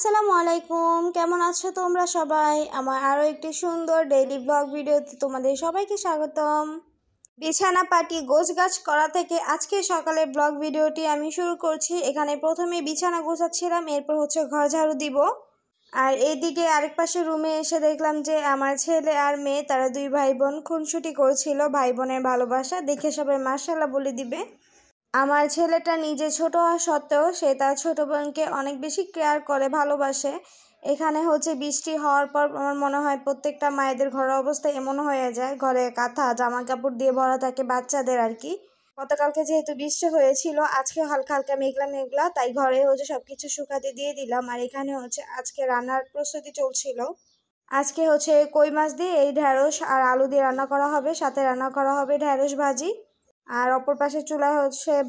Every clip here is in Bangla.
আসসালামু আলাইকুম, কেমন আছো তোমরা সবাই? আমার আরও একটি সুন্দর ডেইলি ব্লগ ভিডিওতে তোমাদের সবাইকে স্বাগতম। বিছানা পাটি গোছগাছ করা থেকে আজকে সকালের ব্লগ ভিডিওটি আমি শুরু করছি। এখানে প্রথমে বিছানা গোছাচ্ছিলাম, এরপর ঘর ঝাড়ু দিব। আর এইদিকে আরেক পাশে রুমে এসে দেখলাম যে আমার ছেলে আর মেয়ে তারা দুই ভাই বোন খুনসুটি করছিল। ভাই বোনের ভালোবাসা দেখে সবাই মাশাআল্লাহ বলে দিবে। আমার ছেলেটা নিজে ছোট হওয়া সত্ত্বেও সে তার ছোট বোনকে অনেক বেশি কেয়ার করে, ভালোবাসে। এখানে বৃষ্টি হওয়ার পর আমার মনে হয় প্রত্যেকটা মায়েদের ঘরের অবস্থা এমন হয়ে যায়, ঘরে কাঁথা জামা কাপড় দিয়ে ভরা থাকে বাচ্চাদের আর কি। গতকালকে যেহেতু বৃষ্টি হয়েছিল, আজকে হালকা হালকা মেঘলা মেঘলা, তাই ঘরে সবকিছু শুকাতে দিয়ে দিলাম। আর এখানে আজকে রান্নার প্রস্তুতি চলছিল। আজকে কই মাছ দিয়ে এই ঢেঁড়স আর আলু দিয়ে রান্না করা হবে, সাথে রান্না করা হবে ঢেঁড়স ভাজি। আর অপর পাশে চুলায়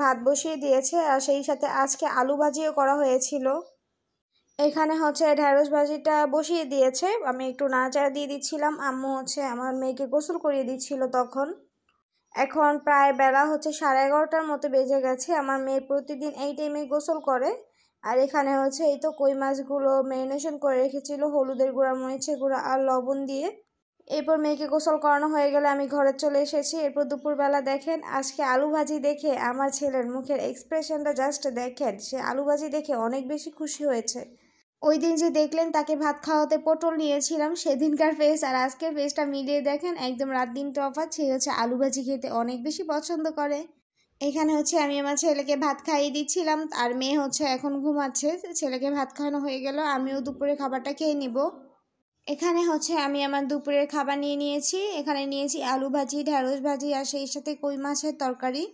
ভাত বসিয়ে দিয়েছে, আর সেই সাথে আজকে আলু ভাজিও করা হয়েছিল। এখানে ঢেঁড়স ভাজিটা বসিয়ে দিয়েছে, আমি একটু নাড়াচাড়া দিয়ে দিচ্ছিলাম। আম্মু আমার মেয়েকে গোসল করিয়ে দিচ্ছিল তখন। এখন প্রায় বেলা 11:30টার মতো বেজে গেছে। আমার মেয়ে প্রতিদিন এই টাইমে গোসল করে। আর এখানে এই তো কই মাছগুলো ম্যারিনেশন করে রেখেছিল হলুদের গুঁড়া, মরিচের গুঁড়া আর লবণ দিয়ে। এরপর মেয়েকে গোসল করানো হয়ে গেলে আমি ঘরে চলে এসেছি। এরপর দুপুরবেলা দেখেন আজকে আলু ভাজি দেখে আমার ছেলের মুখের এক্সপ্রেশনটা জাস্ট দেখেন, সে আলু ভাজি দেখে অনেক বেশি খুশি হয়েছে। ওই দিন যে দেখলেন তাকে ভাত খাওয়াতে পটল নিয়েছিলাম, সেদিনকার ফেস আর আজকের ফেসটা মিলিয়ে দেখেন একদম রাত দিন তফাৎ। সে আলু ভাজি খেতে অনেক বেশি পছন্দ করে। এখানে আমি আমার ছেলেকে ভাত খাইয়ে দিচ্ছিলাম, আর মেয়ে এখন ঘুমাচ্ছে। ছেলেকে ভাত খাওয়ানো হয়ে গেল, আমিও দুপুরে খাবারটা খেয়ে নিব। এখানে আমি আমার দুপুরের খাবার নিয়ে নিয়েছি। এখানে নিয়েছি আলু ভাজি, ঢেঁড়স ভাজি আর সেই সাথে কই মাছের তরকারি।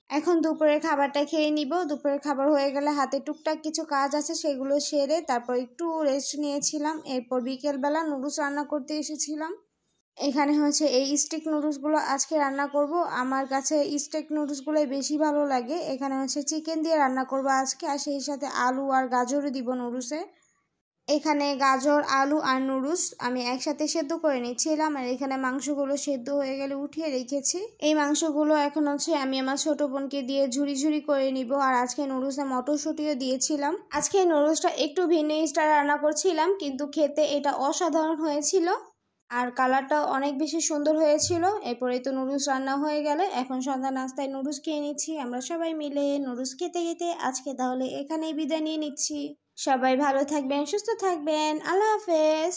এখন দুপুরের খাবারটা খেয়ে নিব। দুপুরের খাবার হয়ে গেলে হাতে টুকটাক কিছু কাজ আছে, সেগুলো সেরে তারপর একটু রেস্ট নিয়েছিলাম। এরপর বিকেলবেলা নুডলস রান্না করতে এসেছিলাম। এখানে এই স্টিক নুডলসগুলো আজকে রান্না করব। আমার কাছে স্টিক নুডলসগুলোই বেশি ভালো লাগে। এখানে চিকেন দিয়ে রান্না করব আজকে, আর সেই সাথে আলু আর গাজরও দিব নুডলসে। এখানে গাজর, আলু আর নুডলস আমি একসাথে সেদ্ধ করে নিচ্ছিলাম। আর এখানে মাংসগুলো সেদ্ধ হয়ে গেলে উঠিয়ে রেখেছি। এই মাংসগুলো এখন আমি আমার ছোট বোনকে দিয়ে ঝুরি ঝুরি করে নিব। আর আজকে নুডলসে মটরশুঁটিও দিয়েছিলাম। আজকে নুডলসটা একটু ভিন্ন স্টাইল রান্না করছিলাম, কিন্তু খেতে এটা অসাধারণ হয়েছিল। আর কালারটা অনেক বেশি সুন্দর হয়েছিল। এরপরে তো নুডলস রান্না হয়ে গেলে এখন সন্ধ্যা নাস্তায় নুডলস খেয়ে নিচ্ছি আমরা সবাই মিলে। নুডলস খেতে খেতে আজকে তাহলে এখানেই বিদায় নিয়ে নিচ্ছি। সবাই ভালো থাকবেন, সুস্থ থাকবেন। আল্লাহ হাফেজ।